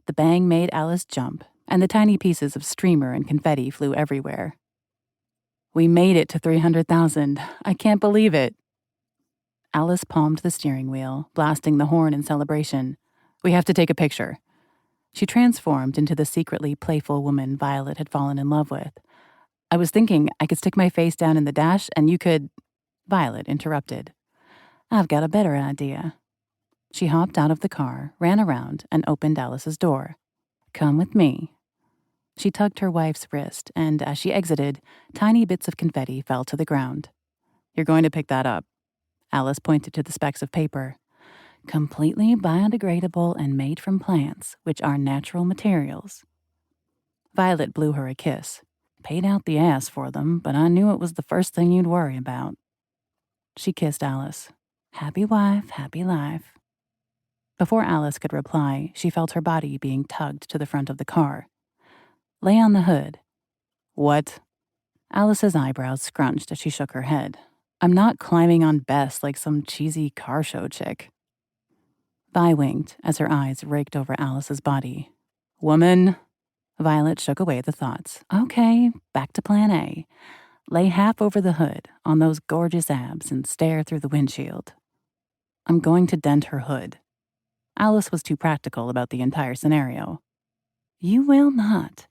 The bang made Alice jump, and the tiny pieces of streamer and confetti flew everywhere. "We made it to 300,000. I can't believe it." Alice palmed the steering wheel, blasting the horn in celebration. "We have to take a picture." She transformed into the secretly playful woman Violet had fallen in love with. "I was thinking I could stick my face down in the dash and you could—" Violet interrupted. "I've got a better idea." She hopped out of the car, ran around, and opened Alice's door. "Come with me." She tugged her wife's wrist, and as she exited, tiny bits of confetti fell to the ground. "You're going to pick that up." Alice pointed to the specks of paper. "Completely biodegradable and made from plants, which are natural materials." Violet blew her a kiss. "Paid out the ass for them, but I knew it was the first thing you'd worry about." She kissed Alice. "Happy wife, happy life." Before Alice could reply, she felt her body being tugged to the front of the car. "Lay on the hood." "What?" Alice's eyebrows scrunched as she shook her head. "I'm not climbing on Bess like some cheesy car show chick." Vi winked as her eyes raked over Alice's body. "Woman." Violet shook away the thoughts. "Okay, back to plan A. Lay half over the hood on those gorgeous abs and stare through the windshield." "I'm going to dent her hood." Alice was too practical about the entire scenario. "You will not.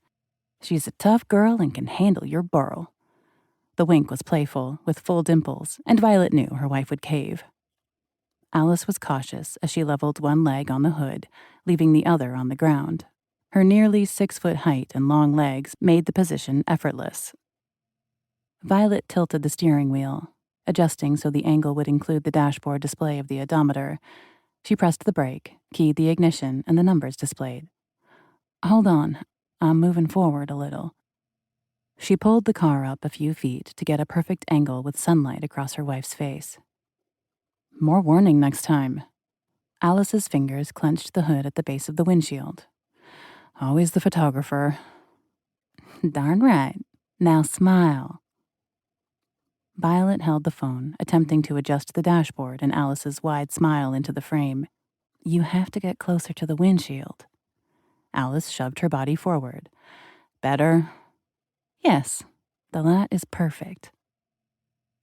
She's a tough girl and can handle your burl." The wink was playful, with full dimples, and Violet knew her wife would cave. Alice was cautious as she leveled one leg on the hood, leaving the other on the ground. Her nearly 6-foot height and long legs made the position effortless. Violet tilted the steering wheel, adjusting so the angle would include the dashboard display of the odometer. She pressed the brake, keyed the ignition, and the numbers displayed. "Hold on, I'm moving forward a little." She pulled the car up a few feet to get a perfect angle with sunlight across her wife's face. "More warning next time." Alice's fingers clenched the hood at the base of the windshield. "Always the photographer." "Darn right. Now smile." Violet held the phone, attempting to adjust the dashboard and Alice's wide smile into the frame. "You have to get closer to the windshield." Alice shoved her body forward. "Better?" "Yes, the light is perfect."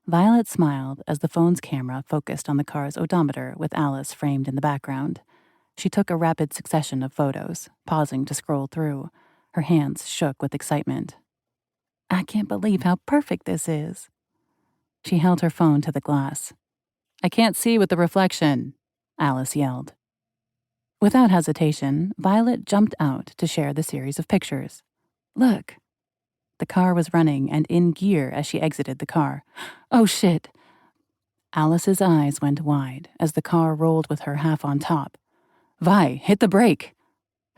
Violet smiled as the phone's camera focused on the car's odometer with Alice framed in the background. She took a rapid succession of photos, pausing to scroll through. Her hands shook with excitement. "I can't believe how perfect this is." She held her phone to the glass. "I can't see with the reflection," Alice yelled. Without hesitation, Violet jumped out to share the series of pictures. "Look." The car was running and in gear as she exited the car. "Oh, shit." Alice's eyes went wide as the car rolled with her half on top. "Vi, hit the brake."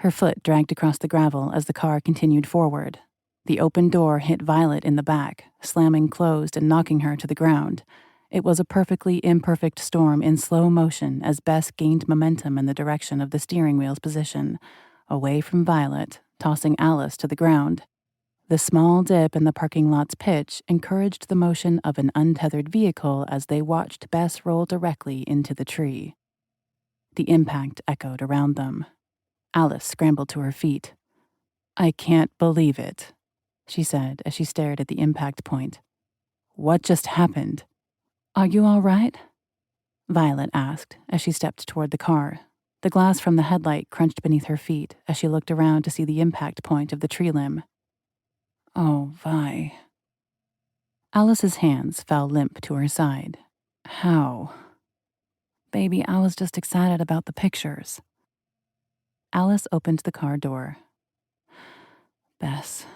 Her foot dragged across the gravel as the car continued forward. The open door hit Violet in the back, slamming closed and knocking her to the ground. It was a perfectly imperfect storm in slow motion as Bess gained momentum in the direction of the steering wheel's position, away from Violet, tossing Alice to the ground. The small dip in the parking lot's pitch encouraged the motion of an untethered vehicle as they watched Bess roll directly into the tree. The impact echoed around them. Alice scrambled to her feet. "I can't believe it," she said as she stared at the impact point. "What just happened?" "Are you all right?" Violet asked as she stepped toward the car. The glass from the headlight crunched beneath her feet as she looked around to see the impact point of the tree limb. "Oh, Vi." Alice's hands fell limp to her side. "How?" "Baby, I was just excited about the pictures." Alice opened the car door. "Bess."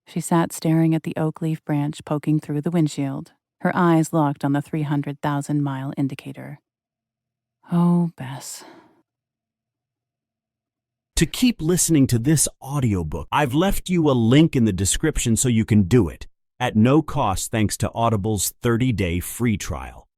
She sat staring at the oak leaf branch poking through the windshield, her eyes locked on the 300,000-mile indicator. "Oh, Bess." To keep listening to this audiobook, I've left you a link in the description so you can do it, at no cost thanks to Audible's 30-day free trial.